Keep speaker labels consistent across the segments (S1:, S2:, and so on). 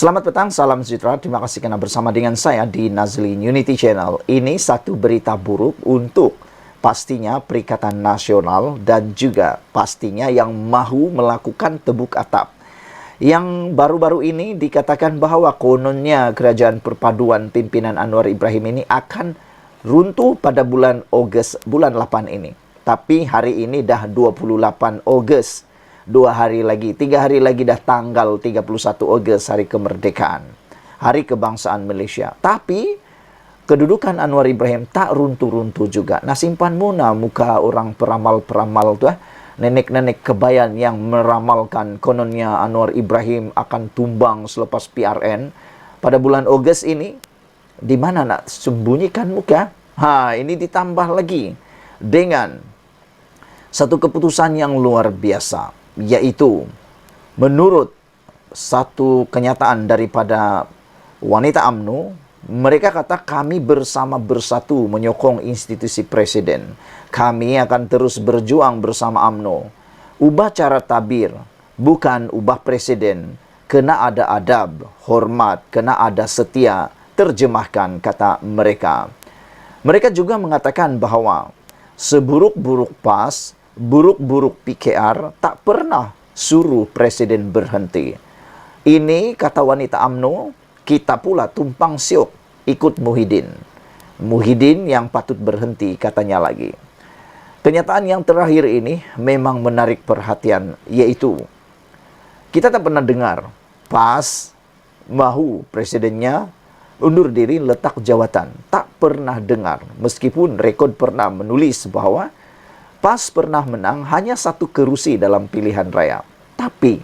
S1: Selamat petang, salam sejahtera. Terima kasih karena bersama dengan saya di Nazlin Unity Channel. Ini satu berita buruk untuk pastinya Perikatan Nasional dan juga pastinya yang mahu melakukan tebuk atap. Yang baru-baru ini dikatakan bahwa kononnya kerajaan perpaduan pimpinan Anwar Ibrahim ini akan runtuh pada bulan Ogos, bulan 8 ini. Tapi hari ini dah 28 Ogos. 2 hari lagi, 3 hari lagi dah tanggal 31 Ogos, hari kemerdekaan, hari kebangsaan Malaysia. Tapi kedudukan Anwar Ibrahim tak runtuh-runtuh juga. Nah, simpan muna muka orang peramal-peramal tu, nenek-nenek kebayan yang meramalkan kononnya Anwar Ibrahim akan tumbang selepas PRN pada bulan Ogos ini. Di mana nak sembunyikan muka? Ini ditambah lagi dengan satu keputusan yang luar biasa, yaitu menurut satu kenyataan daripada wanita UMNO, mereka kata kami bersama bersatu menyokong institusi presiden. Kami akan terus berjuang bersama UMNO. Ubah cara tabir, bukan ubah presiden. Kena ada adab, hormat, kena ada setia. Terjemahkan, kata mereka. Mereka juga mengatakan bahawa seburuk-buruk PAS, buruk-buruk PKR tak pernah suruh presiden berhenti. Ini kata wanita UMNO, kita pula tumpang siok ikut Muhyiddin. Muhyiddin yang patut berhenti, katanya lagi. Kenyataan yang terakhir ini memang menarik perhatian, yaitu kita tak pernah dengar PAS mahu presidennya undur diri letak jawatan. Tak pernah dengar, meskipun rekod pernah menulis bahawa PAS pernah menang hanya 1 kerusi dalam pilihan raya. Tapi,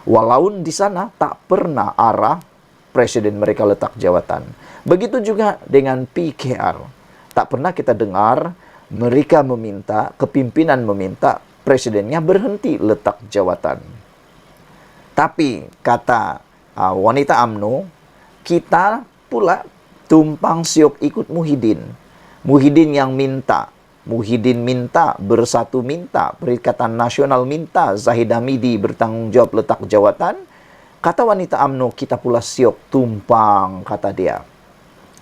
S1: walau di sana tak pernah arah presiden mereka letak jawatan. Begitu juga dengan PKR. Tak pernah kita dengar mereka meminta, kepimpinan meminta presidennya berhenti letak jawatan. Tapi, kata wanita UMNO, kita pula tumpang siok ikut Muhyiddin. Muhyiddin yang minta. Muhyiddin minta, bersatu minta, Perikatan Nasional minta, Zahid Hamidi bertanggungjawab letak jawatan. Kata wanita UMNO, kita pula siok tumpang, kata dia.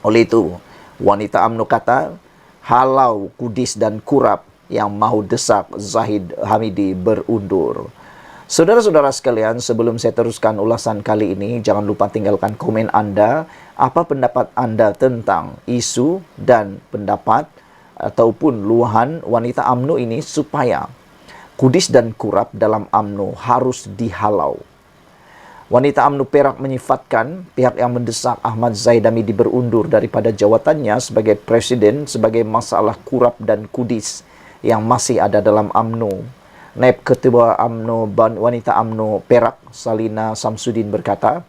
S1: Oleh itu, wanita UMNO kata, halau Kudis dan Kurap yang mahu desak Zahid Hamidi berundur. Saudara-saudara sekalian, sebelum saya teruskan ulasan kali ini, jangan lupa tinggalkan komen Anda. Apa pendapat Anda tentang isu dan pendapat ataupun luahan wanita UMNO ini supaya Kudis dan Kurap dalam UMNO harus dihalau. Wanita UMNO Perak menyifatkan pihak yang mendesak Ahmad Zahid Hamidi berundur daripada jawatannya sebagai presiden sebagai masalah Kurap dan Kudis yang masih ada dalam UMNO. Naib Ketua UMNO wanita UMNO Perak, Salina Samsudin berkata,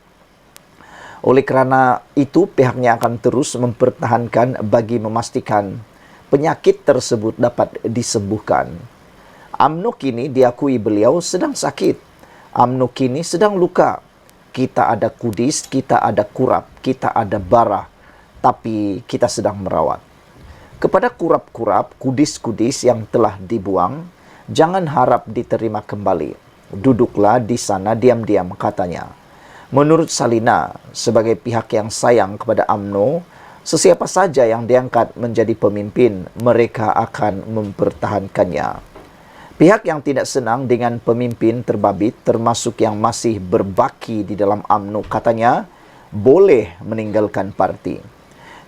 S1: oleh kerana itu pihaknya akan terus mempertahankan bagi memastikan penyakit tersebut dapat disembuhkan. UMNO kini diakui beliau sedang sakit. UMNO kini sedang luka. Kita ada Kudis, kita ada Kurap, kita ada Barah, tapi kita sedang merawat. Kepada Kurap-Kurap, Kudis-Kudis yang telah dibuang, jangan harap diterima kembali. Duduklah di sana diam-diam, katanya. Menurut Salina, sebagai pihak yang sayang kepada UMNO, sesiapa saja yang diangkat menjadi pemimpin, mereka akan mempertahankannya. Pihak yang tidak senang dengan pemimpin terbabit, termasuk yang masih berbaki di dalam UMNO, katanya, boleh meninggalkan parti.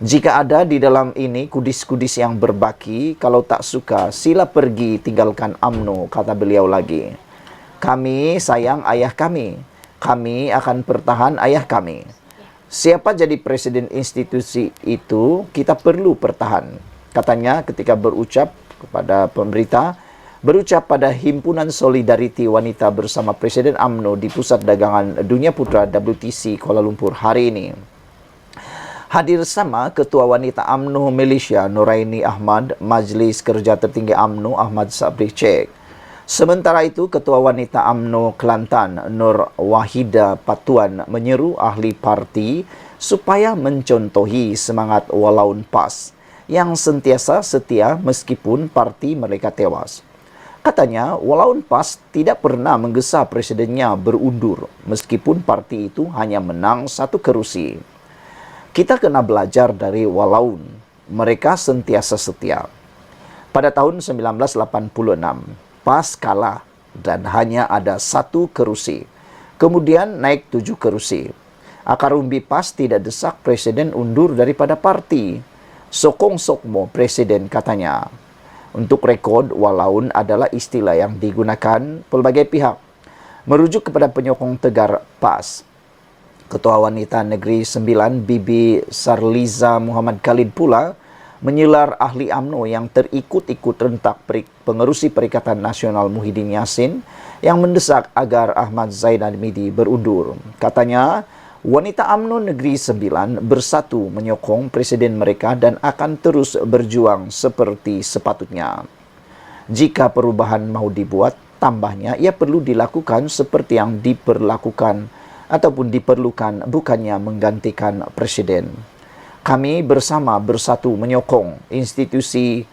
S1: Jika ada di dalam ini kudis-kudis yang berbaki, kalau tak suka, sila pergi tinggalkan UMNO, kata beliau lagi. Kami sayang ayah kami. Kami akan pertahan ayah kami. Siapa jadi presiden institusi itu, kita perlu pertahan. Katanya ketika berucap kepada pemberita, berucap pada Himpunan Solidariti Wanita bersama Presiden UMNO di Pusat Dagangan Dunia Putra WTC Kuala Lumpur hari ini. Hadir sama Ketua Wanita UMNO Malaysia Noraini Ahmad, Majlis Kerja Tertinggi UMNO Ahmad Sabri Cek. Sementara itu, Ketua Wanita UMNO Kelantan Nur Wahida Patuan menyeru ahli parti supaya mencontohi semangat walaun PAS yang sentiasa setia meskipun parti mereka tewas. Katanya, walau PAS tidak pernah menggesa presidennya berundur, meskipun parti itu hanya menang 1 kerusi. Kita kena belajar dari Walaun, mereka sentiasa setia. Pada tahun 1986, PAS kalah dan hanya ada 1 kerusi. Kemudian naik 7 kerusi. Akar umbi PAS tidak desak presiden undur daripada parti. Sokong sokmo presiden katanya. Untuk rekod, Walaun adalah istilah yang digunakan pelbagai pihak. Merujuk kepada penyokong tegar PAS, Ketua Wanita Negeri 9 Bibi Sarliza Muhammad Khalid pula menyelar ahli UMNO yang terikut-ikut rentak pengerusi Perikatan Nasional Muhyiddin Yassin yang mendesak agar Ahmad Zaid Hamidi berundur. Katanya, wanita UMNO Negeri 9 bersatu menyokong presiden mereka dan akan terus berjuang seperti sepatutnya. Jika perubahan mau dibuat, tambahnya ia perlu dilakukan seperti yang diperlakukan ataupun diperlukan, bukannya menggantikan presiden. Kami bersatu menyokong institusi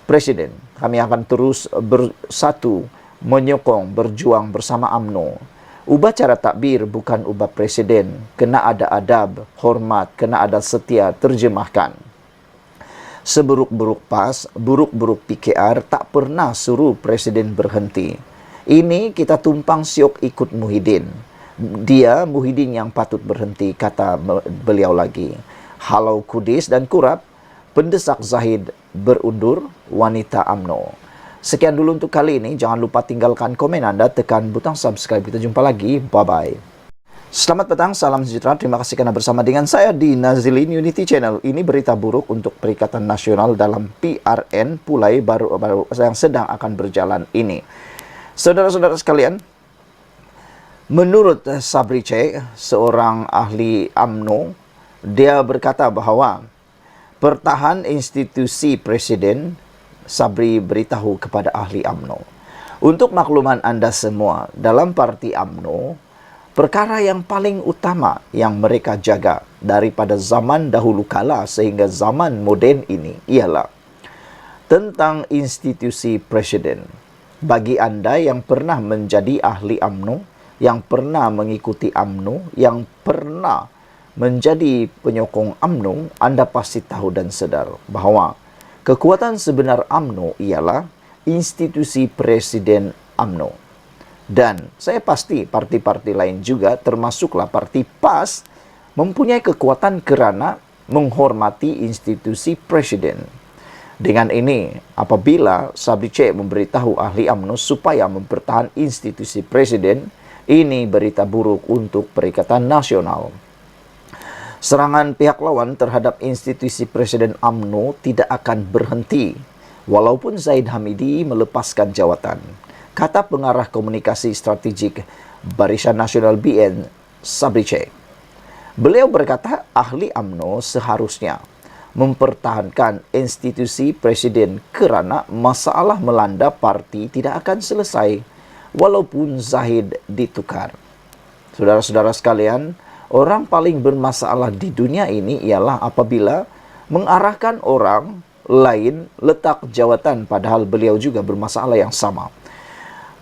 S1: presiden. Kami akan terus bersatu menyokong, berjuang bersama UMNO. Ubah cara takbir bukan ubah presiden. Kena ada adab, hormat, kena ada setia, terjemahkan. Seburuk-buruk PAS, buruk-buruk PKR tak pernah suruh presiden berhenti. Ini kita tumpang siok ikut Muhyiddin. Dia Muhyiddin yang patut berhenti, kata beliau lagi. Halau Kudis dan Kurap, pendesak Zahid berundur, wanita UMNO. Sekian dulu untuk kali ini. Jangan lupa tinggalkan komen Anda, tekan butang subscribe. Kita jumpa lagi. Bye-bye. Selamat petang, salam sejahtera. Terima kasih karena bersama dengan saya di Nazilin Unity Channel. Ini berita buruk untuk Perikatan Nasional dalam PRN Pulai baru yang sedang akan berjalan ini. Saudara-saudara sekalian, menurut Sabri C, seorang ahli UMNO, dia berkata bahawa pertahan institusi presiden. Sabri beritahu kepada ahli UMNO, untuk makluman anda semua, dalam parti UMNO, perkara yang paling utama yang mereka jaga daripada zaman dahulu kala sehingga zaman moden ini ialah tentang institusi presiden. Bagi anda yang pernah menjadi ahli UMNO, yang pernah mengikuti UMNO, yang pernah menjadi penyokong UMNO, anda pasti tahu dan sedar bahawa kekuatan sebenar UMNO ialah institusi presiden UMNO. Dan saya pasti parti-parti lain juga, termasuklah parti PAS, mempunyai kekuatan kerana menghormati institusi presiden. Dengan ini, apabila Sabri C memberitahu ahli UMNO supaya mempertahankan institusi presiden, ini berita buruk untuk Perikatan Nasional. Serangan pihak lawan terhadap institusi Presiden UMNO tidak akan berhenti walaupun Zaid Hamidi melepaskan jawatan, kata pengarah komunikasi strategik Barisan Nasional BN, Sabri C. Beliau berkata ahli UMNO seharusnya mempertahankan institusi presiden kerana masalah melanda parti tidak akan selesai walaupun Zahid ditukar. Saudara-saudara sekalian, orang paling bermasalah di dunia ini ialah apabila mengarahkan orang lain letak jawatan padahal beliau juga bermasalah yang sama.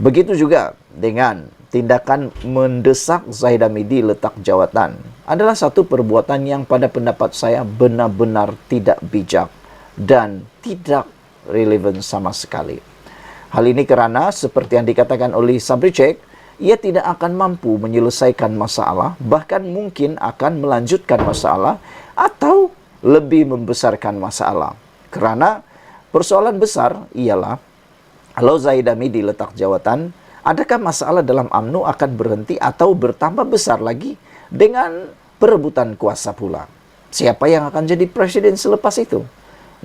S1: Begitu juga dengan tindakan mendesak Zahid Hamidi letak jawatan adalah satu perbuatan yang pada pendapat saya benar-benar tidak bijak dan tidak relevan sama sekali. Hal ini kerana seperti yang dikatakan oleh Sabri C, ia tidak akan mampu menyelesaikan masalah, bahkan mungkin akan melanjutkan masalah atau lebih membesarkan masalah. Kerana persoalan besar ialah, kalau Zaid Hamidi letak jawatan, adakah masalah dalam UMNO akan berhenti atau bertambah besar lagi dengan perebutan kuasa pula? Siapa yang akan jadi presiden selepas itu?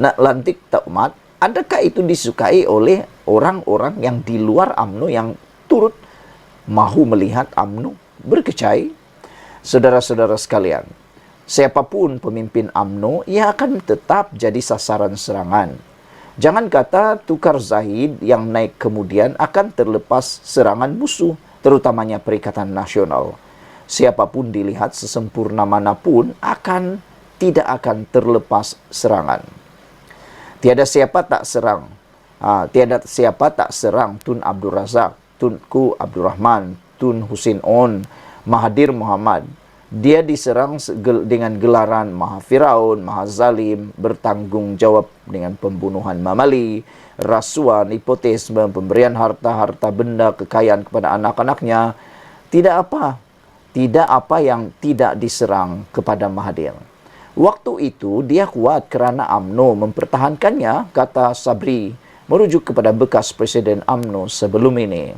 S1: Nak lantik tak umat, adakah itu disukai oleh orang-orang yang di luar UMNO yang turut mahu melihat UMNO berkecai? Saudara-saudara sekalian, siapapun pemimpin UMNO, ia akan tetap jadi sasaran serangan. Jangan kata tukar Zahid yang naik kemudian akan terlepas serangan musuh, terutamanya Perikatan Nasional. Siapapun dilihat sesempurna manapun tidak akan terlepas serangan. Tiada siapa tak serang. Tiada siapa tak serang Tun Abdul Razak, Tunku Abdul Rahman, Tun Husin On, Mahathir Mohamad. Dia diserang dengan gelaran Maha Firaun, Maha Zalim, bertanggung jawab dengan pembunuhan mamali, rasuah, nepotisme, pemberian harta-harta benda kekayaan kepada anak-anaknya. Tidak apa yang tidak diserang kepada Mahathir. Waktu itu dia kuat kerana UMNO mempertahankannya, kata Sabri, merujuk kepada bekas Presiden UMNO sebelum ini.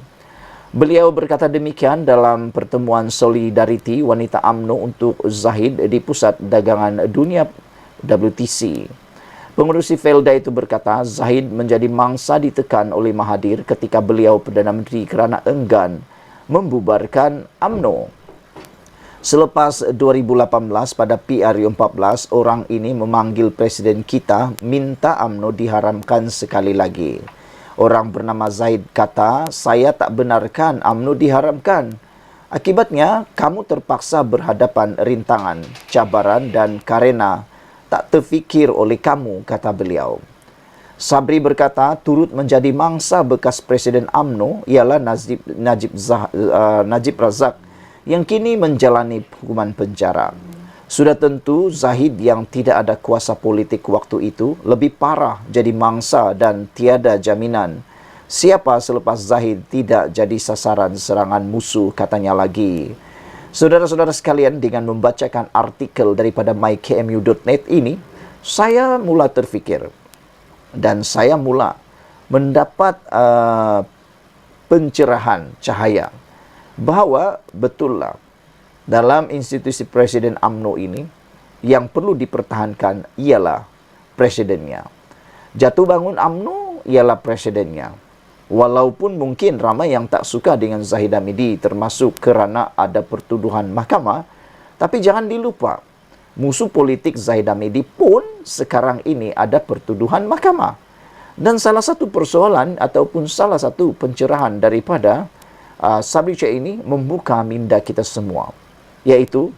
S1: Beliau berkata demikian dalam pertemuan Solidariti Wanita UMNO untuk Zahid di Pusat Dagangan Dunia WTC. Pengurusi Felda itu berkata Zahid menjadi mangsa ditekan oleh Mahathir ketika beliau Perdana Menteri kerana enggan membubarkan UMNO. Selepas 2018 pada PRU14, orang ini memanggil Presiden kita minta UMNO diharamkan sekali lagi. Orang bernama Zaid kata, saya tak benarkan UMNO diharamkan. Akibatnya, kamu terpaksa berhadapan rintangan, cabaran dan karena tak terfikir oleh kamu, kata beliau. Sabri berkata, turut menjadi mangsa bekas Presiden UMNO ialah Najib Razak yang kini menjalani hukuman penjara. Sudah tentu Zahid yang tidak ada kuasa politik waktu itu lebih parah jadi mangsa dan tiada jaminan siapa selepas Zahid tidak jadi sasaran serangan musuh, katanya lagi. Saudara-saudara sekalian, dengan membacakan artikel daripada mykmu.net ini, saya mula terfikir dan saya mula mendapat pencerahan cahaya bahawa betullah dalam institusi Presiden UMNO ini, yang perlu dipertahankan ialah presidennya. Jatuh bangun UMNO ialah presidennya. Walaupun mungkin ramai yang tak suka dengan Zahid Hamidi, termasuk kerana ada pertuduhan mahkamah, tapi jangan dilupa, musuh politik Zahid Hamidi pun sekarang ini ada pertuduhan mahkamah. Dan salah satu persoalan ataupun salah satu pencerahan daripada Sabri Cik ini membuka minda kita semua, yaitu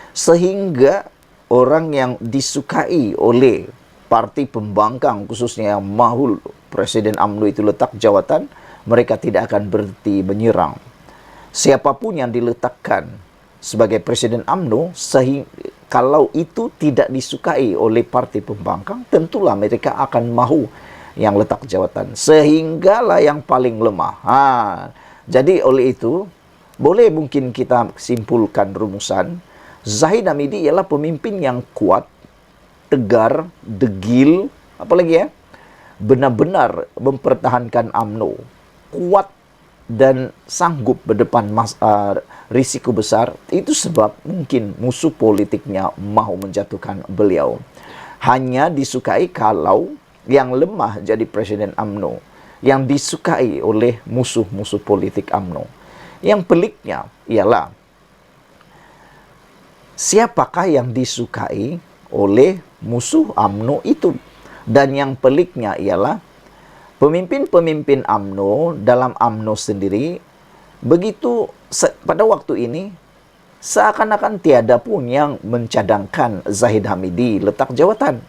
S1: sehingga orang yang disukai oleh parti pembangkang, khususnya yang mahu Presiden UMNO itu letak jawatan, mereka tidak akan berhenti menyerang. Siapapun yang diletakkan sebagai Presiden UMNO, kalau itu tidak disukai oleh parti pembangkang, tentulah mereka akan mahu yang letak jawatan. Sehinggalah yang paling lemah. Jadi oleh itu, boleh mungkin kita simpulkan rumusan, Zahid Hamidi ialah pemimpin yang kuat, tegar, degil, apalagi benar-benar mempertahankan UMNO, kuat dan sanggup berdepan risiko besar. Itu sebab mungkin musuh politiknya mahu menjatuhkan beliau. Hanya disukai kalau yang lemah jadi Presiden UMNO, yang disukai oleh musuh-musuh politik UMNO. Yang peliknya ialah siapakah yang disukai oleh musuh UMNO itu. Dan yang peliknya ialah pemimpin-pemimpin UMNO dalam UMNO sendiri begitu pada waktu ini seakan-akan tiada pun yang mencadangkan Zahid Hamidi letak jawatan.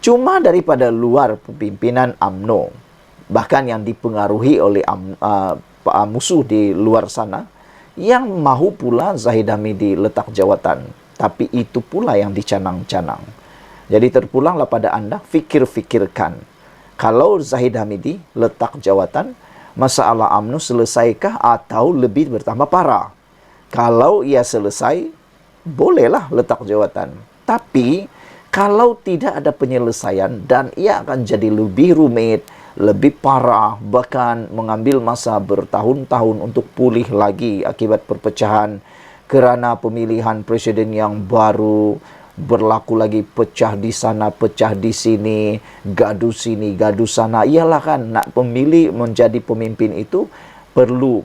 S1: Cuma daripada luar pimpinan UMNO, bahkan yang dipengaruhi oleh musuh di luar sana, yang mahu pula Zahid Hamidi letak jawatan. Tapi itu pula yang dicanang-canang. Jadi terpulanglah pada anda, fikir-fikirkan. Kalau Zahid Hamidi letak jawatan, masalah UMNO selesaikah atau lebih bertambah parah? Kalau ia selesai, bolehlah letak jawatan. Tapi kalau tidak ada penyelesaian dan ia akan jadi lebih rumit, lebih parah, bahkan mengambil masa bertahun-tahun untuk pulih lagi akibat perpecahan kerana pemilihan presiden yang baru, berlaku lagi pecah di sana, pecah di sini, gaduh sini, gaduh sana. Iyalah kan, nak pemilih menjadi pemimpin itu perlu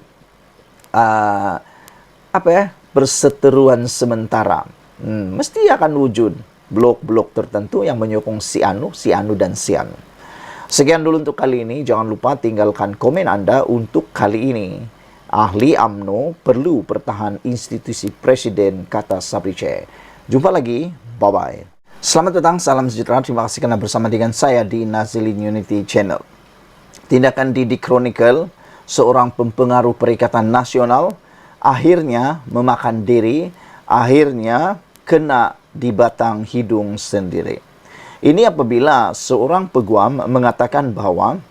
S1: perseteruan sementara. Mesti akan wujud blok-blok tertentu yang menyokong si anu, dan si anu. Sekian dulu untuk kali ini. Jangan lupa tinggalkan komen anda untuk kali ini. Ahli UMNO perlu pertahan institusi presiden, kata Sabri Cik. Jumpa lagi. Bye-bye. Selamat datang, salam sejahtera. Terima kasih karena bersama dengan saya di Nazilin Unity Channel. Tindakan Didi Chronicle, seorang pempengaruh Perikatan Nasional, akhirnya memakan diri, akhirnya kena di batang hidung sendiri. Ini apabila seorang peguam mengatakan bahwa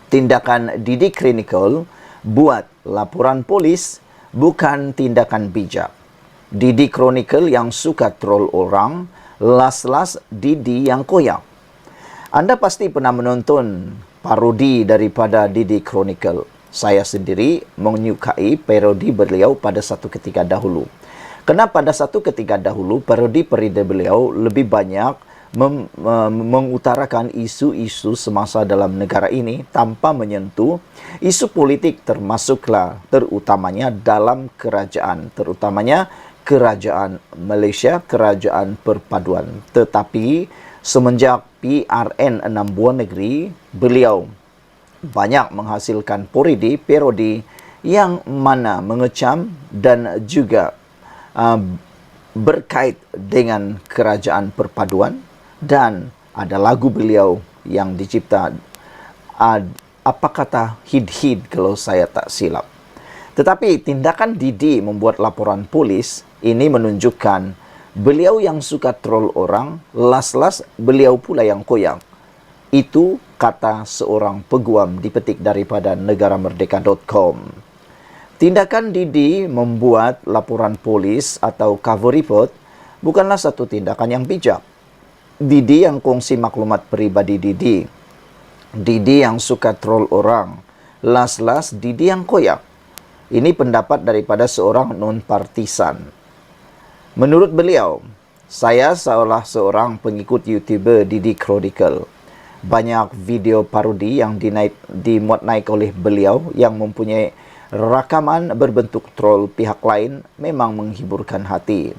S1: tindakan Didi Chronicle buat laporan polis bukan tindakan bijak. Didi Chronicle yang suka troll orang, las-las Didi yang koyak. Anda pasti pernah menonton parodi daripada Didi Chronicle. Saya sendiri menyukai parodi beliau pada satu ketika dahulu. Kerana pada satu ketika dahulu, parodi beliau lebih banyak mengutarakan isu-isu semasa dalam negara ini tanpa menyentuh isu politik, terutamanya dalam kerajaan, terutamanya kerajaan Malaysia, kerajaan perpaduan. Tetapi semenjak PRN 6 buah negeri, beliau banyak menghasilkan parodi yang mana mengecam dan juga berkait dengan kerajaan perpaduan. Dan ada lagu beliau yang dicipta, apa kata hid-hid kalau saya tak silap. Tetapi tindakan Didi membuat laporan polis ini menunjukkan beliau yang suka troll orang, las-las beliau pula yang koyak. Itu kata seorang peguam dipetik daripada negaramerdeka.com. Tindakan Didi membuat laporan polis atau cover report bukanlah satu tindakan yang bijak. Didi yang kongsi maklumat peribadi Didi. Didi yang suka troll orang, las-las Didi yang koyak. Ini pendapat daripada seorang non-partisan. Menurut beliau, saya seolah seorang pengikut YouTuber Didi Chronicle. Banyak video parodi yang dimuat naik oleh beliau yang mempunyai rakaman berbentuk troll pihak lain memang menghiburkan hati.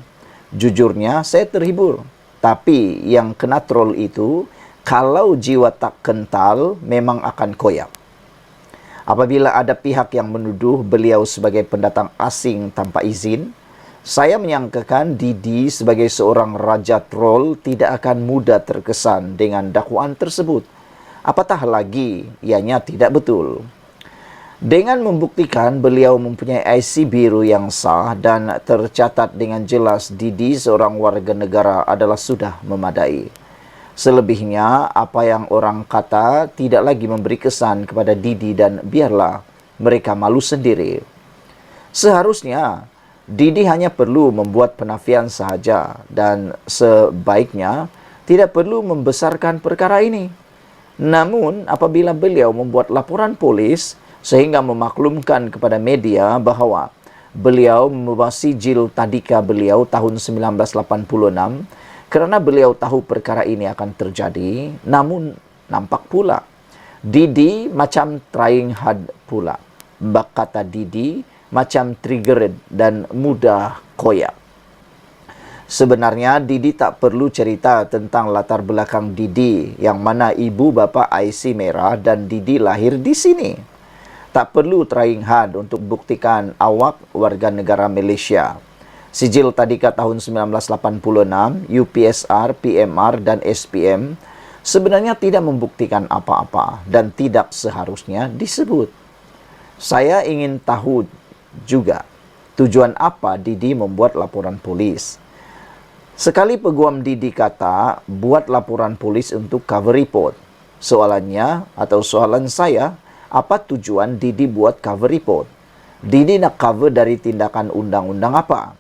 S1: Jujurnya, saya terhibur. Tapi yang kena troll itu, kalau jiwa tak kental, memang akan koyak. Apabila ada pihak yang menuduh beliau sebagai pendatang asing tanpa izin, saya menyangkakan Didi sebagai seorang raja troll tidak akan mudah terkesan dengan dakwaan tersebut. Apatah lagi, ianya tidak betul. Dengan membuktikan beliau mempunyai IC biru yang sah dan tercatat dengan jelas Didi seorang warga negara adalah sudah memadai. Selebihnya, apa yang orang kata tidak lagi memberi kesan kepada Didi dan biarlah mereka malu sendiri. Seharusnya, Didi hanya perlu membuat penafian sahaja dan sebaiknya tidak perlu membesarkan perkara ini. Namun, apabila beliau membuat laporan polis sehingga memaklumkan kepada media bahawa beliau membawa sijil tadika beliau tahun 1986 kerana beliau tahu perkara ini akan terjadi, namun nampak pula Didi macam trying hard pula. Bak kata Didi macam triggered dan mudah koyak. Sebenarnya Didi tak perlu cerita tentang latar belakang Didi yang mana ibu bapa IC merah dan Didi lahir di sini. Tak perlu trying hard untuk buktikan awak warga negara Malaysia. Sijil tadika tahun 1986, UPSR, PMR dan SPM sebenarnya tidak membuktikan apa-apa dan tidak seharusnya disebut. Saya ingin tahu juga tujuan apa Didi membuat laporan polis. Sekali peguam Didi kata buat laporan polis untuk cover report. Soalan saya, apa tujuan Didi buat cover report? Didi nak cover dari tindakan undang-undang apa?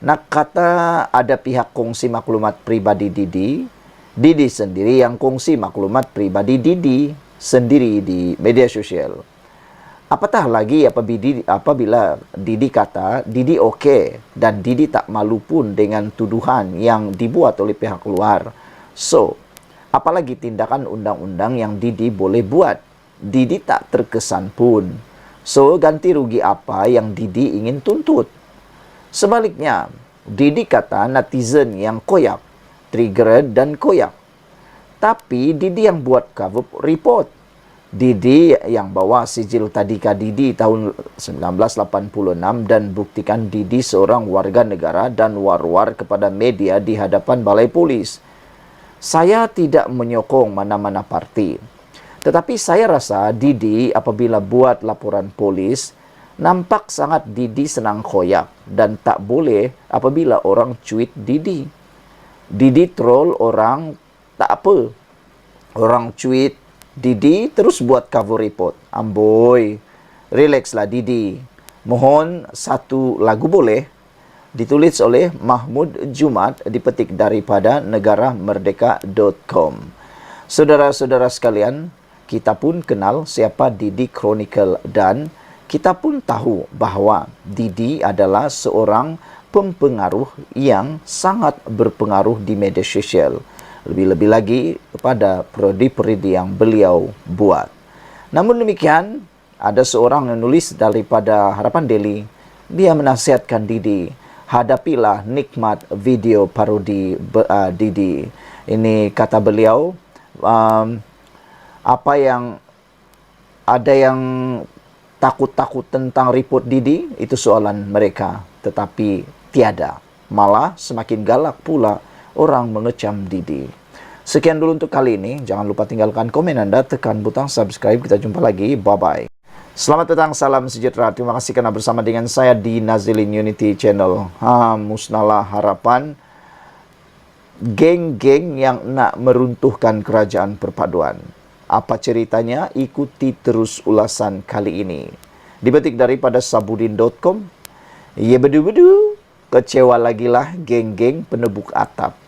S1: Nak kata ada pihak kongsi maklumat pribadi Didi, Didi sendiri yang kongsi maklumat pribadi Didi sendiri di media sosial. Apatah lagi apabila Didi kata Didi okey dan Didi tak malu pun dengan tuduhan yang dibuat oleh pihak luar. So, apalagi tindakan undang-undang yang Didi boleh buat? Didi tak terkesan pun. So, ganti rugi apa yang Didi ingin tuntut? Sebaliknya, Didi kata netizen yang koyak, triggered dan koyak. Tapi Didi yang buat cover report. Didi yang bawa sijil Tadika Didi tahun 1986 dan buktikan Didi seorang warga negara dan war-war kepada media di hadapan balai polis. Saya tidak menyokong mana-mana parti. Tetapi saya rasa Didi apabila buat laporan polis, nampak sangat Didi senang khoyak dan tak boleh apabila orang cuit Didi. Didi troll orang tak apa. Orang cuit Didi terus buat cover report. Amboi, relaxlah Didi. Mohon satu lagu boleh? Ditulis oleh Mahmud Jumat, dipetik daripada negaramerdeka.com. Saudara-saudara sekalian, kita pun kenal siapa Didi Chronicle dan kita pun tahu bahawa Didi adalah seorang pempengaruh yang sangat berpengaruh di media sosial. Lebih-lebih lagi kepada prodi-prodi yang beliau buat. Namun demikian, ada seorang yang nulis daripada Harapan Daily. Dia menasihatkan Didi, hadapilah nikmat video parodi Didi. Ini kata beliau, apa yang ada yang takut-takut tentang report Didi, itu soalan mereka. Tetapi tiada. Malah semakin galak pula orang mengecam Didi. Sekian dulu untuk kali ini. Jangan lupa tinggalkan komen Anda, tekan butang subscribe. Kita jumpa lagi. Bye-bye. Selamat datang, salam sejahtera. Terima kasih karena bersama dengan saya di Nazilin Unity Channel. Musnahlah harapan geng-geng yang nak meruntuhkan kerajaan perpaduan. Apa ceritanya? Ikuti terus ulasan kali ini. Dipetik daripada sabudin.com. Ya bedu-bedu, kecewa lagilah geng-geng penebuk atap.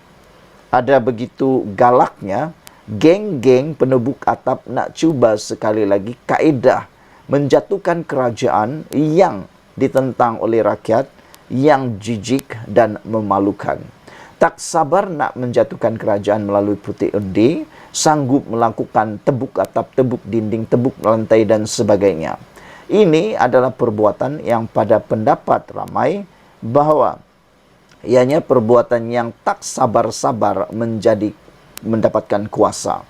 S1: Ada begitu galaknya, geng-geng penebuk atap nak cuba sekali lagi kaedah menjatuhkan kerajaan yang ditentang oleh rakyat, yang jijik dan memalukan. Tak sabar nak menjatuhkan kerajaan melalui putih undi, sanggup melakukan tebuk atap, tebuk dinding, tebuk lantai dan sebagainya. Ini adalah perbuatan yang pada pendapat ramai bahawa ianya perbuatan yang tak sabar-sabar mendapatkan kuasa.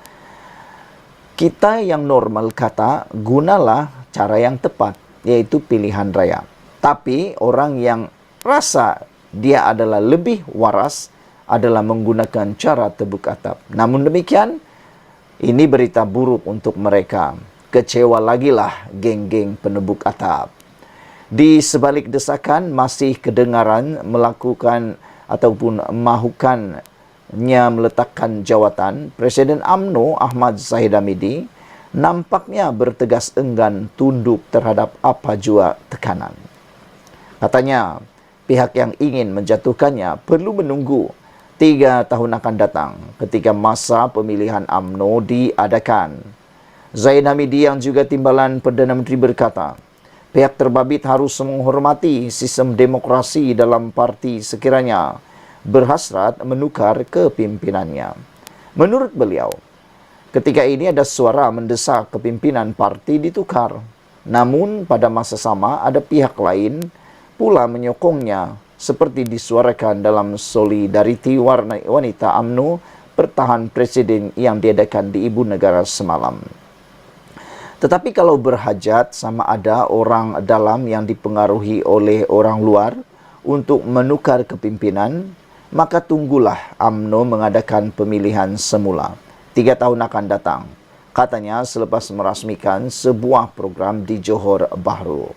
S1: Kita yang normal kata, gunalah cara yang tepat, yaitu pilihan raya. Tapi orang yang rasa dia adalah lebih waras adalah menggunakan cara tebuk atap. Namun demikian, ini berita buruk untuk mereka. Kecewa lagilah geng-geng penebuk atap. Di sebalik desakan masih kedengaran melakukan ataupun mahukannya meletakkan jawatan, Presiden UMNO Ahmad Zahid Hamidi nampaknya bertegas enggan tunduk terhadap apa jua tekanan. Katanya, pihak yang ingin menjatuhkannya perlu menunggu 3 tahun akan datang ketika masa pemilihan UMNO diadakan. Zahid Hamidi yang juga timbalan Perdana Menteri berkata, pihak terbabit harus menghormati sistem demokrasi dalam parti sekiranya berhasrat menukar kepimpinannya. Menurut beliau, ketika ini ada suara mendesak kepimpinan parti ditukar. Namun pada masa sama ada pihak lain pula menyokongnya seperti disuarakan dalam Solidariti Wanita UMNO Pertahan Presiden yang diadakan di Ibu Negara semalam. Tetapi kalau berhajat sama ada orang dalam yang dipengaruhi oleh orang luar untuk menukar kepimpinan, maka tunggulah UMNO mengadakan pemilihan semula. 3 tahun akan datang. Katanya selepas merasmikan sebuah program di Johor Bahru.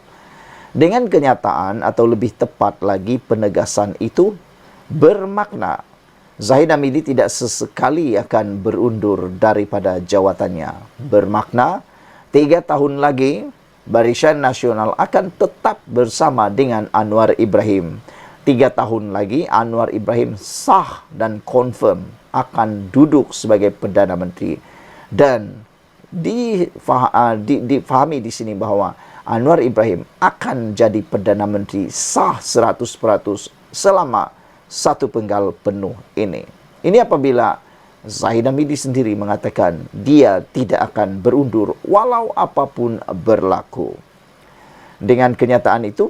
S1: Dengan kenyataan atau lebih tepat lagi penegasan itu bermakna Zahid Hamidi tidak sesekali akan berundur daripada jawatannya. Bermakna 3 tahun lagi, Barisan Nasional akan tetap bersama dengan Anwar Ibrahim. 3 tahun lagi, Anwar Ibrahim sah dan confirm akan duduk sebagai Perdana Menteri. Dan difahami di sini bahawa Anwar Ibrahim akan jadi Perdana Menteri sah 100% selama 1 penggal penuh ini. Ini apabila Zahid Hamidi sendiri mengatakan dia tidak akan berundur walau apapun berlaku. Dengan kenyataan itu,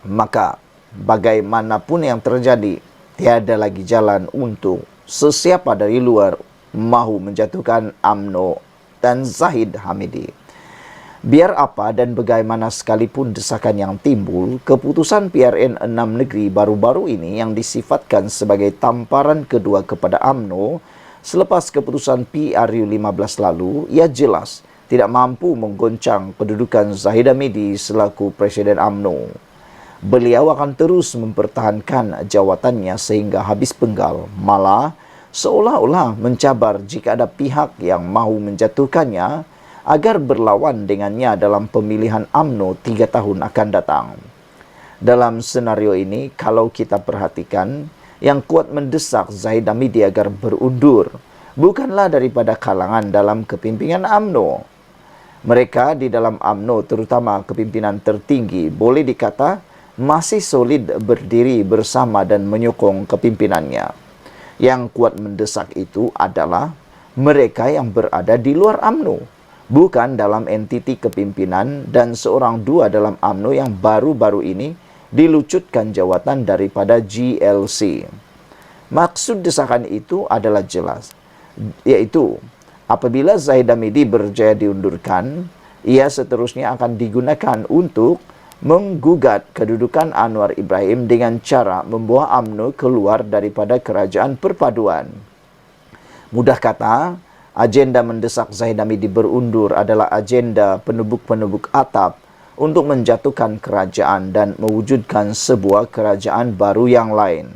S1: maka bagaimanapun yang terjadi, tiada lagi jalan untuk sesiapa dari luar mahu menjatuhkan UMNO dan Zahid Hamidi. Biar apa dan bagaimana sekalipun desakan yang timbul, keputusan PRN 6 negeri baru-baru ini yang disifatkan sebagai tamparan kedua kepada UMNO selepas keputusan PRU 15 lalu, ia jelas tidak mampu menggoncang kedudukan Zahid Hamidi selaku Presiden UMNO. Beliau akan terus mempertahankan jawatannya sehingga habis penggal, malah seolah-olah mencabar jika ada pihak yang mahu menjatuhkannya agar berlawan dengannya dalam pemilihan UMNO 3 tahun akan datang. Dalam senario ini, kalau kita perhatikan, yang kuat mendesak Zahid Hamidi agar berundur bukanlah daripada kalangan dalam kepimpinan UMNO. Mereka di dalam UMNO, terutama kepimpinan tertinggi, boleh dikata masih solid berdiri bersama dan menyokong kepimpinannya. Yang kuat mendesak itu adalah mereka yang berada di luar UMNO, bukan dalam entiti kepimpinan, dan seorang dua dalam UMNO yang baru-baru ini dilucutkan jawatan daripada GLC. Maksud desakan itu adalah jelas, yaitu apabila Zahid Hamidi berjaya diundurkan, ia seterusnya akan digunakan untuk menggugat kedudukan Anwar Ibrahim dengan cara membawa UMNO keluar daripada kerajaan perpaduan. Mudah kata, agenda mendesak Zahid Hamidi berundur adalah agenda penebuk-penebuk atap untuk menjatuhkan kerajaan dan mewujudkan sebuah kerajaan baru yang lain.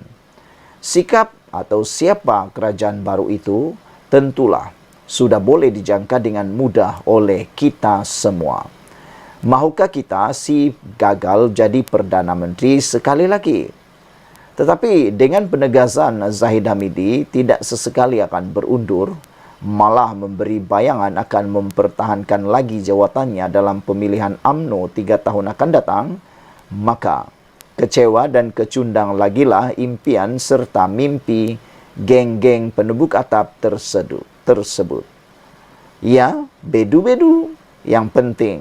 S1: Sikap atau siapa kerajaan baru itu tentulah sudah boleh dijangka dengan mudah oleh kita semua. Mahukah kita si gagal jadi Perdana Menteri sekali lagi? Tetapi dengan penegasan Zahid Hamidi tidak sesekali akan berundur, malah memberi bayangan akan mempertahankan lagi jawatannya dalam pemilihan UMNO 3 tahun akan datang, maka kecewa dan kecundang lagilah impian serta mimpi geng-geng penebuk atap tersebut. Ya, bedu-bedu. Yang penting,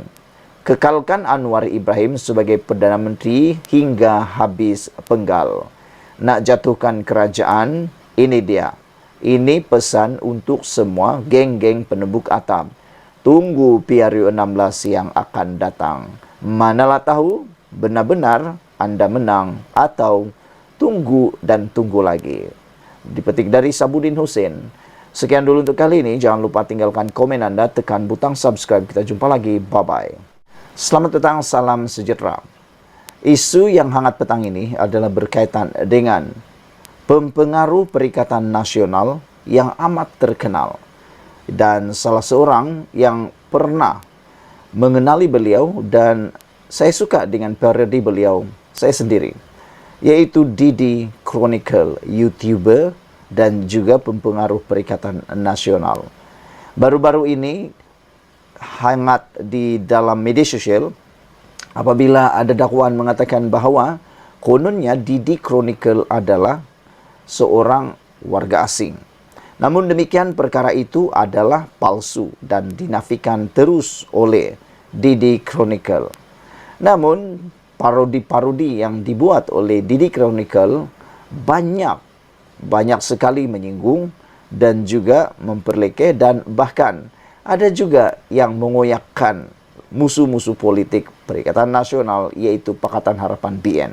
S1: kekalkan Anwar Ibrahim sebagai Perdana Menteri hingga habis penggal. Nak jatuhkan kerajaan, ini dia. Ini pesan untuk semua geng-geng penebuk atap. Tunggu PRU 16 yang akan datang. Manalah tahu benar-benar Anda menang atau tunggu dan tunggu lagi. Dipetik dari Sabudin Hussein. Sekian dulu untuk kali ini. Jangan lupa tinggalkan komen Anda, tekan butang subscribe. Kita jumpa lagi. Bye-bye. Selamat datang, salam sejahtera. Isu yang hangat petang ini adalah berkaitan dengan pempengaruh Perikatan Nasional yang amat terkenal. Dan salah seorang yang pernah mengenali beliau dan saya suka dengan periode beliau, saya sendiri, yaitu Didi Chronicle, YouTuber dan juga pempengaruh Perikatan Nasional. Baru-baru ini hangat di dalam media sosial apabila ada dakwaan mengatakan bahawa kononnya Didi Chronicle adalah seorang warga asing. Namun demikian, perkara itu adalah palsu dan dinafikan terus oleh Didi Chronicle. Namun parodi-parodi yang dibuat oleh Didi Chronicle banyak sekali menyinggung dan juga memperlekeh, dan bahkan ada juga yang mengoyakkan musuh-musuh politik Perikatan Nasional, yaitu Pakatan Harapan BN.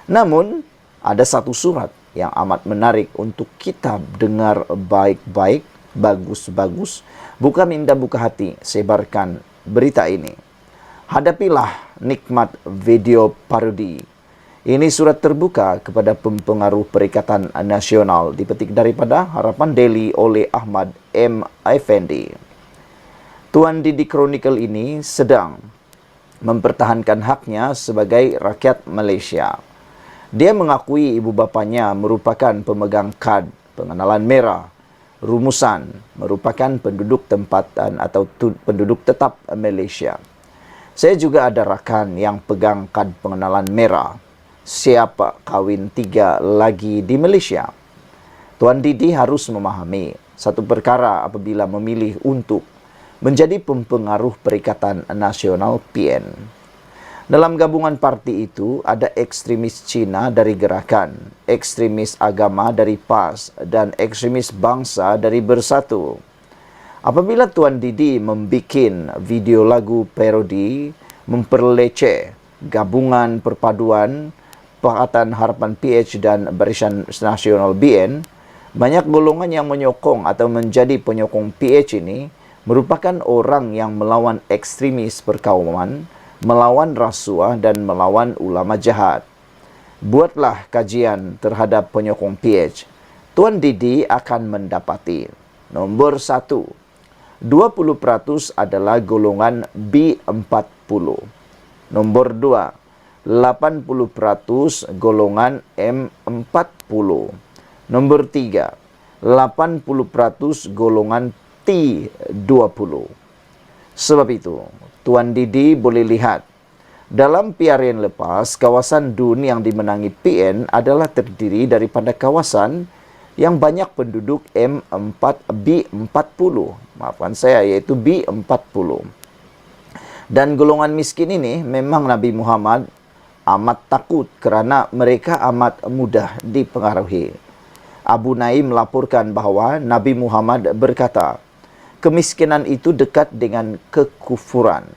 S1: Namun ada satu surat yang amat menarik untuk kita dengar baik-baik, bagus-bagus. Buka minda, buka hati, sebarkan berita ini. Hadapilah nikmat video parodi. Ini surat terbuka kepada pempengaruh Perikatan Nasional, dipetik daripada Harapan Daily oleh Ahmad M. Effendi. Tuan Didi Chronicle ini sedang mempertahankan haknya sebagai rakyat Malaysia. Dia mengakui ibu bapanya merupakan pemegang kad pengenalan merah. Rumusan merupakan penduduk tempatan atau penduduk tetap Malaysia. Saya juga ada rakan yang pegang kad pengenalan merah. Siapa kahwin 3 lagi di Malaysia. Tuan Didi harus memahami satu perkara apabila memilih untuk menjadi pempengaruh Perikatan Nasional PN. Dalam gabungan parti itu ada ekstremis Cina dari Gerakan, ekstremis agama dari PAS, dan ekstremis bangsa dari Bersatu. Apabila Tuan Didi membuat video lagu parodi memperleceh gabungan perpaduan Pakatan Harapan PH dan Barisan Nasional BN, banyak golongan yang menyokong atau menjadi penyokong PH ini merupakan orang yang melawan ekstremis perkauman, melawan rasuah dan melawan ulama jahat. Buatlah kajian terhadap penyokong PH. Tuan Didi akan mendapati nombor 1, 20% adalah golongan B40. Nomor 2, 80% golongan M40. Nomor 3, 80% golongan T20. Sebab itu, Tuan Didi boleh lihat, dalam PRN lepas, kawasan DUN yang dimenangi PN adalah terdiri daripada kawasan yang banyak penduduk B40. Maafkan saya, iaitu B40. Dan golongan miskin ini memang Nabi Muhammad amat takut kerana mereka amat mudah dipengaruhi. Abu Naim melaporkan bahawa Nabi Muhammad berkata, kemiskinan itu dekat dengan kekufuran.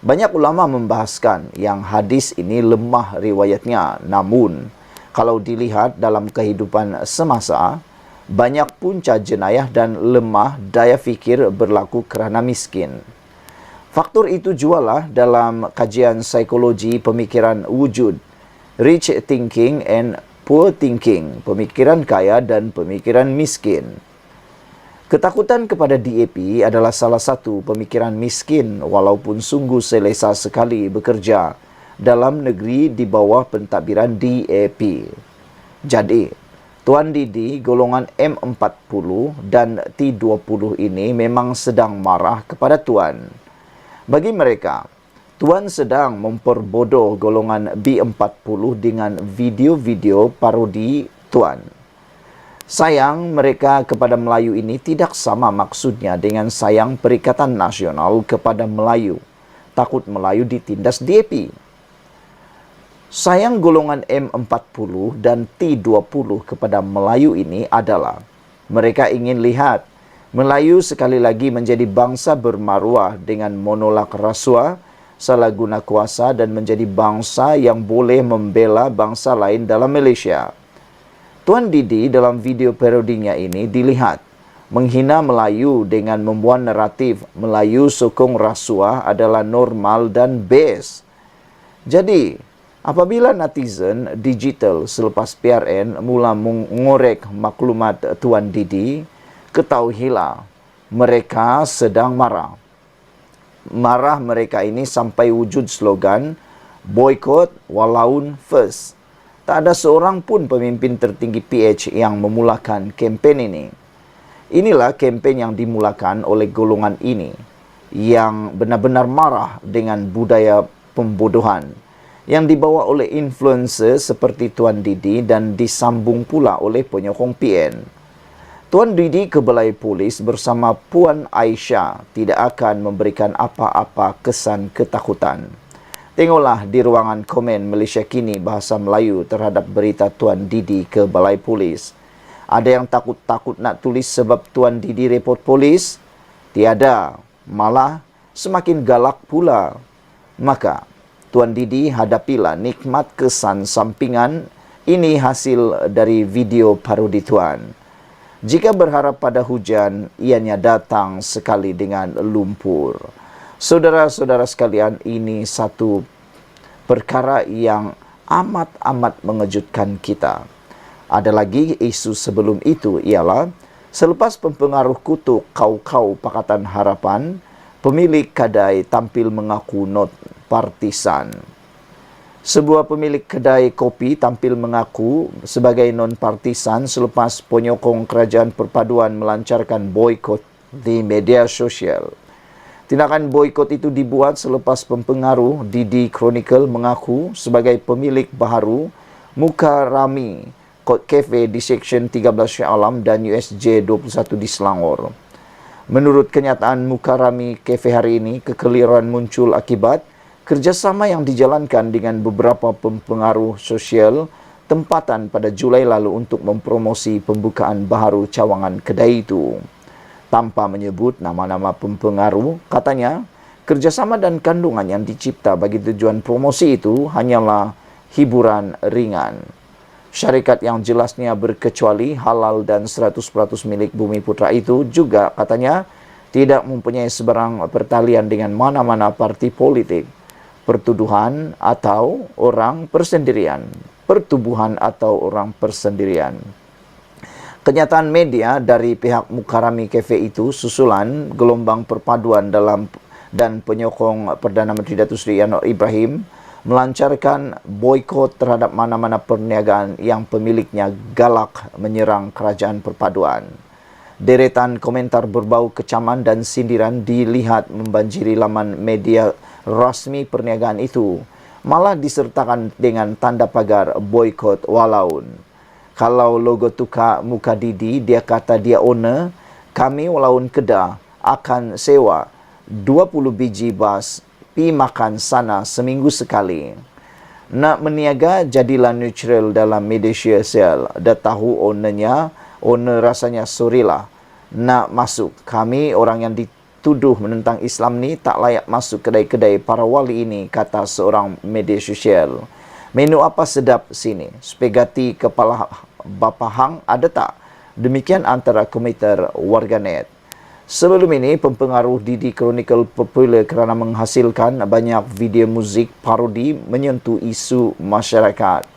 S1: Banyak ulama membahaskan yang hadis ini lemah riwayatnya, namun kalau dilihat dalam kehidupan semasa, banyak punca jenayah dan lemah daya fikir berlaku kerana miskin. Faktor itu jualah dalam kajian psikologi pemikiran wujud, rich thinking and poor thinking, pemikiran kaya dan pemikiran miskin. Ketakutan kepada DAP adalah salah satu pemikiran miskin walaupun sungguh selesa sekali bekerja dalam negeri di bawah pentadbiran DAP. Jadi, Tuan Didi golongan M40 dan T20 ini memang sedang marah kepada Tuan. Bagi mereka, Tuan sedang memperbodoh golongan B40 dengan video-video parodi Tuan. Sayang mereka kepada Melayu ini tidak sama maksudnya dengan sayang Perikatan Nasional kepada Melayu. Takut Melayu ditindas DAP. Sayang golongan M40 dan T20 kepada Melayu ini adalah mereka ingin lihat Melayu sekali lagi menjadi bangsa bermaruah dengan menolak rasuah, salah guna kuasa dan menjadi bangsa yang boleh membela bangsa lain dalam Malaysia. Tuan Didi dalam video parodinya ini dilihat menghina Melayu dengan membuat naratif Melayu sokong rasuah adalah normal dan best. Jadi, apabila netizen digital selepas PRN mula mengorek maklumat Tuan Didi, ketahuilah mereka sedang marah. Marah mereka ini sampai wujud slogan boycott walaun first. Tak ada seorang pun pemimpin tertinggi PH yang memulakan kempen ini. Inilah kempen yang dimulakan oleh golongan ini yang benar-benar marah dengan budaya pembodohan yang dibawa oleh influencer seperti Tuan Didi dan disambung pula oleh penyokong PN. Tuan Didi ke Balai Polis bersama Puan Aisyah tidak akan memberikan apa-apa kesan ketakutan. Tengoklah di ruangan komen Malaysia Kini Bahasa Melayu terhadap berita Tuan Didi ke Balai Polis. Ada yang takut-takut nak tulis sebab Tuan Didi report polis? Tiada, malah semakin galak pula. Maka, Tuan Didi hadapilah nikmat kesan sampingan ini hasil dari video parodi Tuan. Jika berharap pada hujan, ianya datang sekali dengan lumpur. Saudara-saudara sekalian, ini satu perkara yang amat-amat mengejutkan kita. Ada lagi isu sebelum itu ialah selepas pempengaruh kutuk kau-kau Pakatan Harapan, pemilik kedai tampil mengaku not partisan. Sebuah pemilik kedai kopi tampil mengaku sebagai non-partisan selepas penyokong kerajaan perpaduan melancarkan boikot di media sosial. Tindakan boikot itu dibuat selepas pempengaruh Didi Chronicle mengaku sebagai pemilik baharu Muka Rami Cafe di Seksyen 13 Shah Alam dan USJ 21 di Selangor. Menurut kenyataan Muka Rami Cafe hari ini, kekeliruan muncul akibat kerjasama yang dijalankan dengan beberapa pempengaruh sosial tempatan pada Julai lalu untuk mempromosi pembukaan baharu cawangan kedai itu. tanpa menyebut nama-nama pempengaruh. Katanya, kerjasama dan kandungan yang dicipta bagi tujuan promosi itu hanyalah hiburan ringan. Syarikat yang jelasnya berkecuali, halal dan 100% milik Bumi Putra itu juga katanya tidak mempunyai sebarang pertalian dengan mana-mana parti politik, pertuduhan atau orang persendirian, pertubuhan atau orang persendirian. Kenyataan media dari pihak Mukarrami Cafe itu susulan gelombang perpaduan dan penyokong Perdana Menteri Datuk Seri Anwar Ibrahim melancarkan boikot terhadap mana-mana perniagaan yang pemiliknya galak menyerang kerajaan perpaduan. Deretan komentar berbau kecaman dan sindiran dilihat membanjiri laman media rasmi perniagaan itu, malah disertakan dengan tanda pagar boikot walaun. Kalau logo tukar muka Didi, dia kata dia owner, kami walaupun kedah akan sewa 20 biji bas pi makan sana seminggu sekali. Nak meniaga jadilah neutral dalam media sosial. Dah tahu owner rasanya surilah. Nak masuk, kami orang yang dituduh menentang Islam ni tak layak masuk kedai-kedai para wali ini, kata seorang media sosial. Menu apa sedap sini? Spaghetti kepala Bapa Hang ada tak? Demikian antara komentar warganet. Sebelum ini, pempengaruh Didi Chronicle popular kerana menghasilkan banyak video muzik parodi menyentuh isu masyarakat.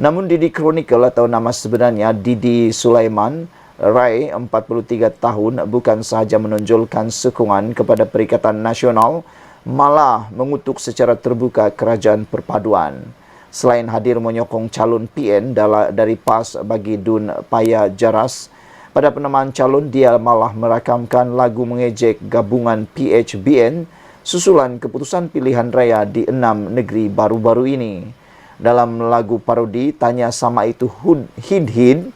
S1: Namun Didi Chronicle atau nama sebenarnya Didi Sulaiman Rai, 43 tahun, bukan sahaja menonjolkan sokongan kepada Perikatan Nasional, malah mengutuk secara terbuka kerajaan perpaduan. Selain hadir menyokong calon PN dari PAS bagi Dun Paya Jaras, pada penamaan calon dia malah merakamkan lagu mengejek gabungan PHBN susulan keputusan pilihan raya di 6 negeri baru-baru ini. Dalam lagu parodi Tanya Sama Itu Hid-Hid,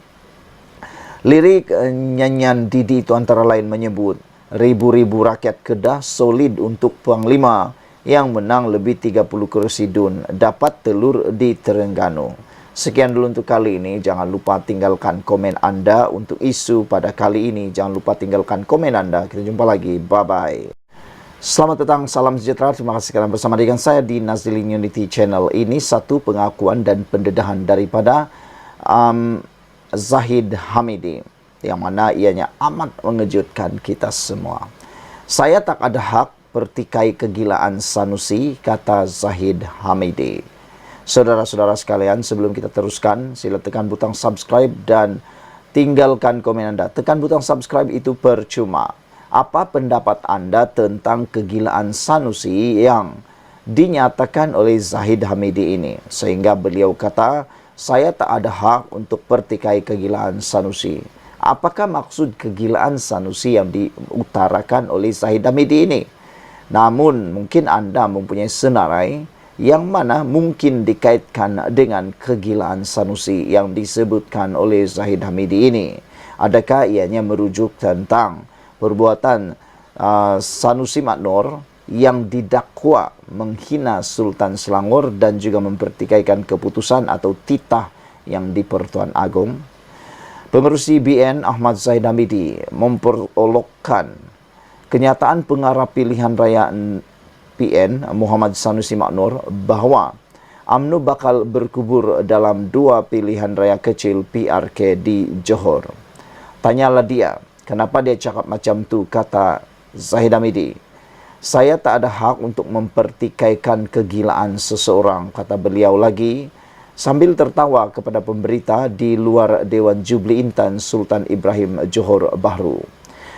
S1: lirik nyanyian Didi itu antara lain menyebut, ribu-ribu rakyat Kedah solid untuk Panglima yang menang lebih 30 kursi DUN, dapat telur di Terengganu. Sekian dulu untuk kali ini. Jangan lupa tinggalkan komen anda untuk isu pada kali ini. Jangan lupa tinggalkan komen anda. Kita jumpa lagi. Bye-bye. Selamat datang, salam sejahtera. Terima kasih kerana bersama dengan saya di Nazilin Unity Channel. Ini satu pengakuan dan pendedahan daripada Zahid Hamidi, yang mana ianya amat mengejutkan kita semua. Saya tak ada hak pertikai kegilaan Sanusi, kata Zahid Hamidi. Saudara-saudara sekalian, sebelum kita teruskan, sila tekan butang subscribe dan tinggalkan komen anda. Tekan butang subscribe itu percuma. Apa pendapat anda tentang kegilaan Sanusi yang dinyatakan oleh Zahid Hamidi ini? Sehingga beliau kata, saya tak ada hak untuk pertikai kegilaan Sanusi. Apakah maksud kegilaan Sanusi yang diutarakan oleh Zahid Hamidi ini? Namun, mungkin anda mempunyai senarai yang mana mungkin dikaitkan dengan kegilaan Sanusi yang disebutkan oleh Zahid Hamidi ini. Adakah ianya merujuk tentang perbuatan Sanusi Maknor yang didakwa menghina Sultan Selangor dan juga mempertikaikan keputusan atau titah yang di Pertuan Agong? Pengerusi BN Ahmad Zahid Hamidi memperolokkan kenyataan pengarah pilihan raya PN Muhammad Sanusi Maknor bahawa UMNO bakal berkubur dalam 2 pilihan raya kecil PRK di Johor. Tanyalah dia, kenapa dia cakap macam tu, kata Zahid Hamidi. Saya tak ada hak untuk mempertikaikan kegilaan seseorang, kata beliau lagi, sambil tertawa kepada pemberita di luar Dewan Jubli Intan Sultan Ibrahim Johor Bahru.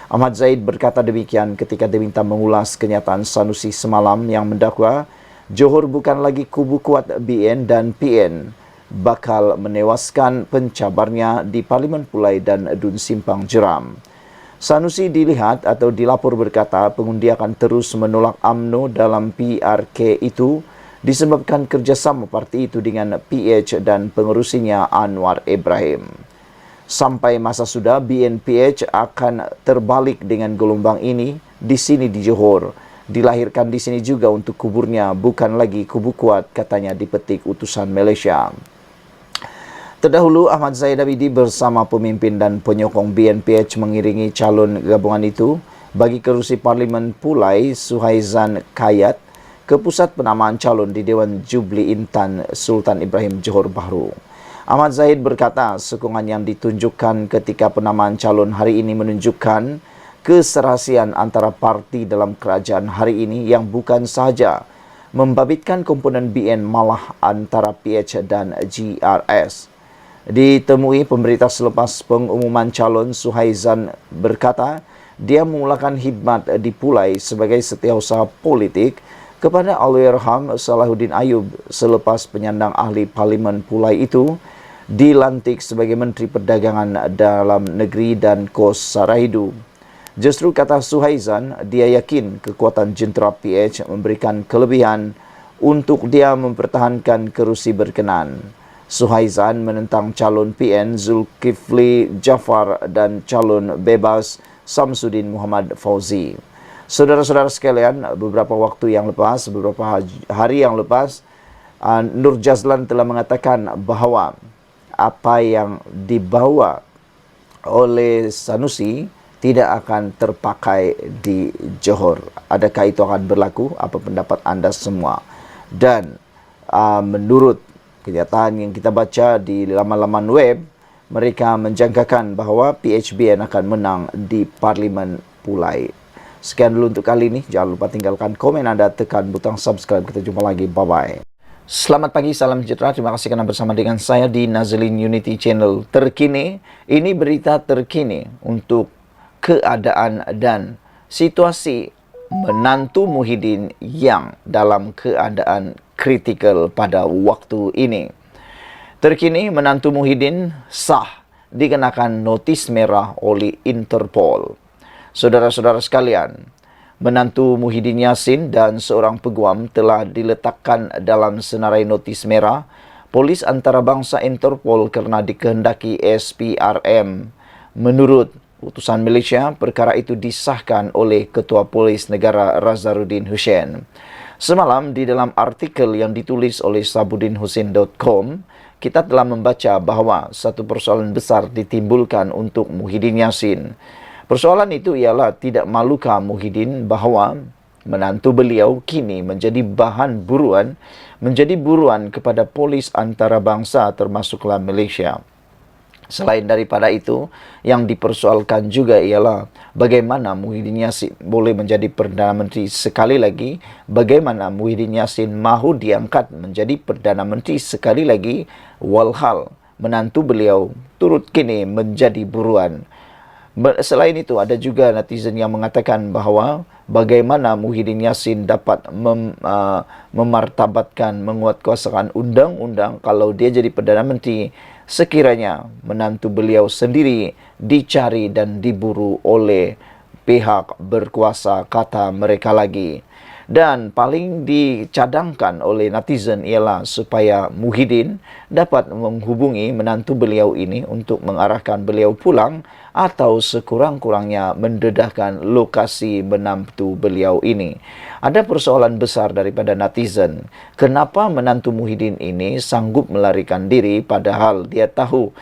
S1: Ahmad Zahid berkata demikian ketika diminta mengulas kenyataan Sanusi semalam yang mendakwa Johor bukan lagi kubu kuat BN dan PN bakal menewaskan pencabarnya di Parlimen Pulai dan Dun Simpang Jeram. Sanusi dilihat atau dilapor berkata pengundi akan terus menolak UMNO dalam PRK itu disebabkan kerjasama parti itu dengan PH dan pengerusinya Anwar Ibrahim. Sampai masa sudah, BNPH akan terbalik dengan gelombang ini di sini di Johor. Dilahirkan di sini juga untuk kuburnya, bukan lagi kubu kuat, katanya dipetik utusan Malaysia. Terdahulu, Ahmad Zaid Abidi bersama pemimpin dan penyokong BNPH mengiringi calon gabungan itu bagi kerusi Parlimen Pulai Suhaizan Kayat ke pusat penamaan calon di Dewan Jubli Intan Sultan Ibrahim Johor Bahru. Ahmad Zaid berkata sokongan yang ditunjukkan ketika penamaan calon hari ini menunjukkan keserasian antara parti dalam kerajaan hari ini yang bukan sahaja membabitkan komponen BN malah antara PH dan GRS. Ditemui pemberita selepas pengumuman calon, Suhaizan berkata dia memulakan khidmat di Pulai sebagai setiausaha politik kepada Allahyarham Salahuddin Ayub selepas penyandang ahli Parlimen Pulai itu dilantik sebagai Menteri Perdagangan Dalam Negeri dan Kos Saraidu. Justru kata Suhaizan, dia yakin kekuatan jentera PH memberikan kelebihan untuk dia mempertahankan kerusi berkenan. Suhaizan menentang calon PN Zulkifli Jafar dan calon bebas Samsudin Muhammad Fauzi. Saudara-saudara sekalian, beberapa hari yang lepas, Nur Jazlan telah mengatakan bahawa apa yang dibawa oleh Sanusi tidak akan terpakai di Johor. Adakah itu akan berlaku? Apa pendapat anda semua? Dan menurut kenyataan yang kita baca di laman-laman web, mereka menjangkakan bahawa PHBN akan menang di Parlimen Pulai. Sekian dulu untuk kali ini. Jangan lupa tinggalkan komen anda, tekan butang subscribe. Kita jumpa lagi. Bye-bye. Selamat pagi, salam sejahtera. Terima kasih kerana bersama dengan saya di Nazlin Unity Channel terkini. Ini berita terkini untuk keadaan dan situasi menantu Muhyiddin yang dalam keadaan kritikal pada waktu ini. Terkini, menantu Muhyiddin sah dikenakan notis merah oleh Interpol. Saudara-saudara sekalian, menantu Muhyiddin Yassin dan seorang peguam telah diletakkan dalam senarai notis merah Polis Antarabangsa Interpol kerana dikehendaki SPRM. Menurut Utusan Malaysia, perkara itu disahkan oleh Ketua Polis Negara Razaruddin Hussein. Semalam di dalam artikel yang ditulis oleh sabudinhusin.com, kita telah membaca bahawa satu persoalan besar ditimbulkan untuk Muhyiddin Yassin. Persoalan itu ialah tidak malukah Muhyiddin bahawa menantu beliau kini menjadi buruan kepada polis antarabangsa termasuklah Malaysia. Selain daripada itu, yang dipersoalkan juga ialah bagaimana Muhyiddin Yassin boleh menjadi Perdana Menteri sekali lagi, bagaimana Muhyiddin Yassin mahu diangkat menjadi Perdana Menteri sekali lagi, walhal menantu beliau turut kini menjadi buruan. Selain itu, ada juga netizen yang mengatakan bahawa bagaimana Muhyiddin Yassin dapat memartabatkan menguatkuasakan undang-undang kalau dia jadi Perdana Menteri sekiranya menantu beliau sendiri dicari dan diburu oleh pihak berkuasa, kata mereka lagi. Dan paling dicadangkan oleh netizen ialah supaya Muhyiddin dapat menghubungi menantu beliau ini untuk mengarahkan beliau pulang atau sekurang-kurangnya mendedahkan lokasi menantu beliau ini. Ada persoalan besar daripada netizen. Kenapa menantu Muhyiddin ini sanggup melarikan diri padahal dia tahu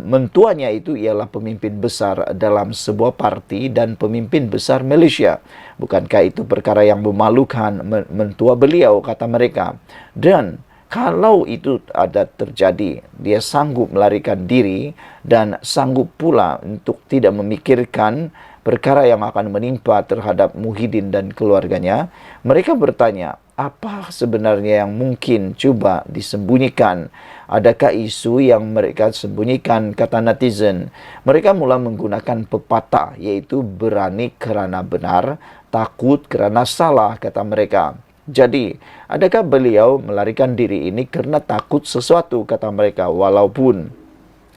S1: mentuanya itu ialah pemimpin besar dalam sebuah parti dan pemimpin besar Malaysia. Bukankah itu perkara yang memalukan mentua beliau, kata mereka. Dan kalau itu ada terjadi, dia sanggup melarikan diri dan sanggup pula untuk tidak memikirkan perkara yang akan menimpa terhadap Muhyiddin dan keluarganya. Mereka bertanya, apa sebenarnya yang mungkin cuba disembunyikan? Adakah isu yang mereka sembunyikan, kata netizen? Mereka mula menggunakan pepatah, iaitu berani kerana benar, takut kerana salah, kata mereka. Jadi, adakah beliau melarikan diri ini kerana takut sesuatu, kata mereka, walaupun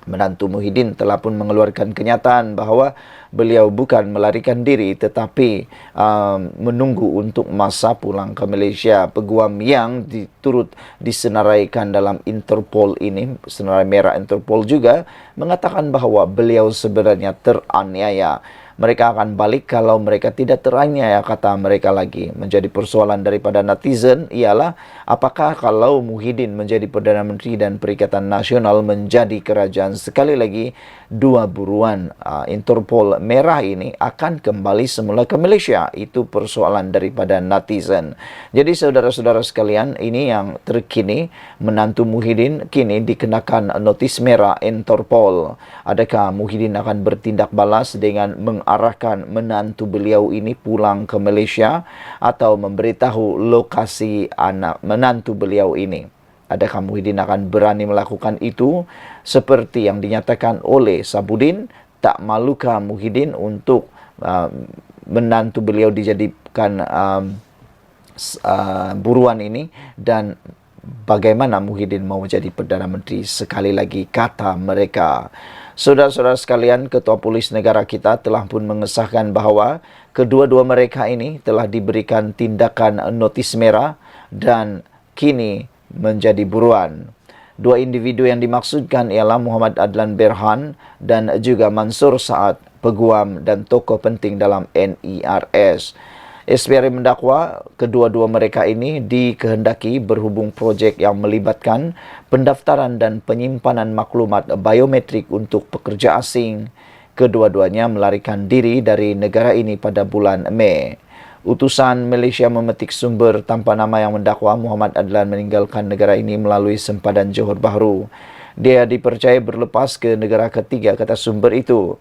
S1: menantu Muhyiddin telah pun mengeluarkan kenyataan bahawa beliau bukan melarikan diri tetapi menunggu untuk masa pulang ke Malaysia. Peguam yang turut disenaraikan dalam Interpol ini, senarai merah Interpol juga, mengatakan bahawa beliau sebenarnya teraniaya. mereka akan balik kalau mereka tidak teraniaya, kata mereka lagi. Menjadi persoalan daripada netizen ialah apakah kalau Muhyiddin menjadi Perdana Menteri dan Perikatan Nasional menjadi kerajaan sekali lagi, dua buruan Interpol merah ini akan kembali semula ke Malaysia. Itu persoalan daripada netizen. Jadi saudara-saudara sekalian, ini yang terkini, menantu Muhyiddin kini dikenakan notis merah Interpol. Adakah Muhyiddin akan bertindak balas dengan mengarahkan menantu beliau ini pulang ke Malaysia atau memberitahu lokasi anak menantu beliau ini? Adakah Muhyiddin akan berani melakukan itu seperti yang dinyatakan oleh Sabudin? Tak malukah Muhyiddin untuk menantu beliau dijadikan buruan ini, dan bagaimana Muhyiddin mau jadi Perdana Menteri sekali lagi, kata mereka. Saudara-saudara sekalian, Ketua Polis Negara kita telah pun mengesahkan bahawa kedua-dua mereka ini telah diberikan tindakan notis merah dan kini menjadi buruan. Dua individu yang dimaksudkan ialah Muhammad Adlan Berhan dan juga Mansur Saad, peguam dan tokoh penting dalam NERS. SPRI mendakwa kedua-dua mereka ini dikehendaki berhubung projek yang melibatkan pendaftaran dan penyimpanan maklumat biometrik untuk pekerja asing. Kedua-duanya melarikan diri dari negara ini pada bulan Mei. Utusan Malaysia memetik sumber tanpa nama yang mendakwa Muhammad Adlan meninggalkan negara ini melalui sempadan Johor Bahru. Dia dipercaya berlepas ke negara ketiga, kata sumber itu.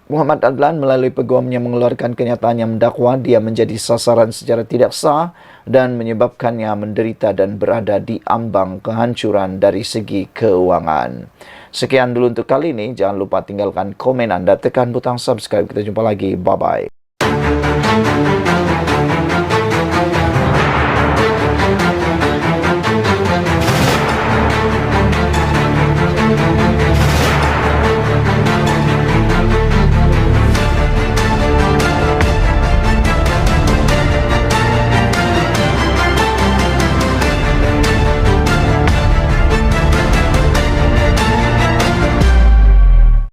S1: Muhammad Adlan melalui peguamnya mengeluarkan kenyataan yang mendakwa dia menjadi sasaran secara tidak sah dan menyebabkannya menderita dan berada di ambang kehancuran dari segi keuangan. Sekian dulu untuk kali ini. Jangan lupa tinggalkan komen Anda, tekan butang subscribe. Kita jumpa lagi. Bye-bye.